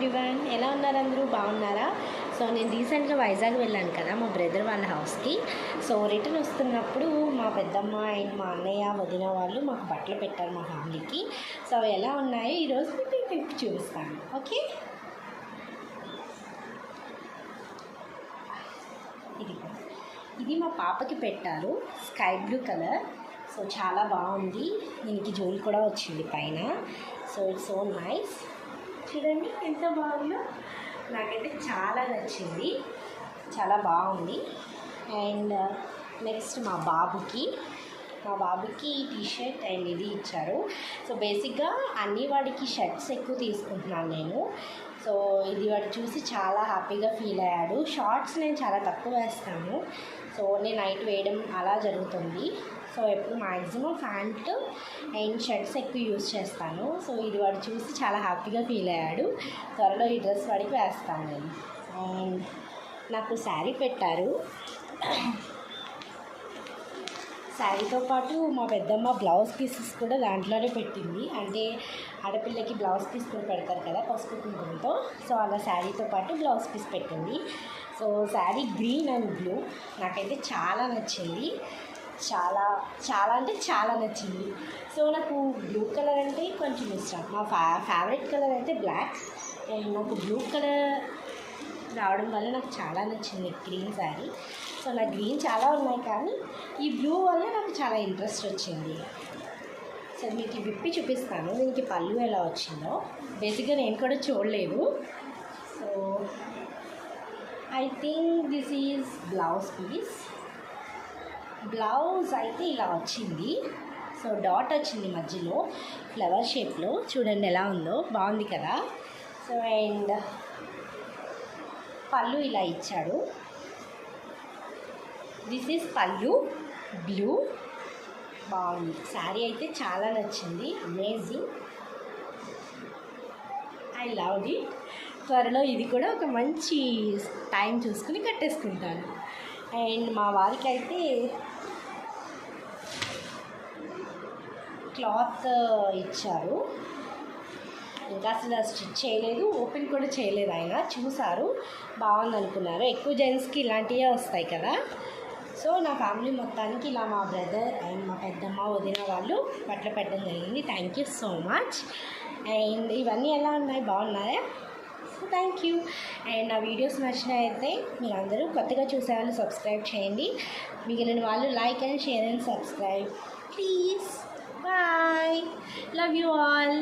Everyone, ఎలా ఉన్నారు? అందరూ బాగున్నారా? సో నేను రీసెంట్గా వైజాగ్ వెళ్ళాను కదా మా బ్రదర్ వాళ్ళ హౌస్కి. సో రిటర్న్ వస్తున్నప్పుడు మా పెద్దమ్మ అండ్ మా అన్నయ్య వదిన వాళ్ళు మాకు బట్టలు పెట్టారు మా ఫ్యామిలీకి. సో అవి ఎలా ఉన్నాయో ఈరోజు మీకు చూపిస్తాను. ఓకే, ఇది మా పాపకి పెట్టారు, స్కై బ్లూ కలర్. సో చాలా బాగుంది, దీనికి జోల్ కూడా వచ్చింది పైన. So it's so nice. చూడండి ఎంత బాగుందో, నాకైతే చాలా నచ్చింది, చాలా బాగుంది. అండ్ నెక్స్ట్ మా బాబుకి టీషర్ట్ అండ్ ఇది ఇచ్చారు. సో బేసిక్గా అన్ని వాడికి షర్ట్స్ ఎక్కువ తీసుకుంటున్నాను నేను. సో ఇది వాడు చూసి చాలా హ్యాపీగా ఫీల్ అయ్యాడు. షార్ట్స్ నేను చాలా తక్కువ వేస్తాను, సో నేను నైట్ వేయడం అలా జరుగుతుంది. సో ఎప్పుడు మ్యాక్సిమం ప్యాంట్ అండ్ షర్ట్స్ ఎక్కువ యూజ్ చేస్తాను. సో ఇది వాడు చూసి చాలా హ్యాపీగా ఫీల్ అయ్యాడు. త్వరలో ఈ డ్రెస్ వాడికి వేస్తాను నేను. అండ్ నాకు శారీ పెట్టారు. శారీతో పాటు మా పెద్దమ్మ బ్లౌజ్ పీసెస్ కూడా దాంట్లోనే పెట్టింది. అంటే ఆడపిల్లకి బ్లౌజ్ పీస్ కూడా పెడతారు కదా పసుపు కుంకుమతో. సో అలా శారీతో పాటు బ్లౌజ్ పీస్ పెట్టింది. So sari green and blue నాకైతే చాలా నచ్చింది, చాలా చాలా అంటే చాలా నచ్చింది. సో నాకు బ్లూ కలర్ అంటే కొంచెం ఇష్టం. మా ఫేవరెట్ కలర్ అయితే బ్లాక్, అండ్ నాకు బ్లూ కలర్ రావడం వల్ల నాకు చాలా నచ్చింది గ్రీన్ శారీ. సో నాకు గ్రీన్ చాలా ఉన్నాయి, కానీ ఈ బ్లూ వల్ల నాకు చాలా ఇంట్రెస్ట్ వచ్చింది. సో మీకు విప్పి చూపిస్తాను దీనికి పళ్ళు ఎలా వచ్చిందో. బేసిక్గా నేను కూడా చూడలేదు. So I think this is blouse piece. Blouse అయితే ఇలా వచ్చింది. సో డాట్ వచ్చింది మధ్యలో ఫ్లవర్ షేప్లో. చూడండి ఎలా ఉందో, బాగుంది కదా. సో అండ్ పళ్ళు ఇలా ఇచ్చాడు. దిస్ ఈజ్ పళ్ళు, బ్లూ. బాగుంది, శారీ అయితే చాలా నచ్చింది, అమేజింగ్, ఐ లవ్ ఇట్. త్వరలో ఇది కూడా ఒక మంచి టైం చూసుకుని కట్టేసుకుంటాను. అండ్ మా వారికి అయితే క్లాత్ ఇచ్చారు. ఇంకా అసలు స్టిచ్ చేయలేదు, ఓపెన్ కూడా చేయలేదు. ఆయన చూసారు, బాగుంది అనుకున్నారు. ఎక్కువ జెంట్స్కి ఇలాంటివే వస్తాయి కదా. సో నా ఫ్యామిలీ మొత్తానికి ఇలా మా బ్రదర్ అండ్ మా పెద్దమ్మ వదిన వాళ్ళు బట్టలు పెట్టడం జరిగింది. Thank you so much. And ఇవన్నీ ఎలా ఉన్నాయి, బాగున్నాయా? So thank you. అండ్ నా వీడియోస్ నచ్చినైతే మీరు అందరూ కొత్తగా చూసే వాళ్ళు సబ్స్క్రైబ్ చేయండి. మిగిలిన వాళ్ళు like and share and subscribe please. Bye, love you all.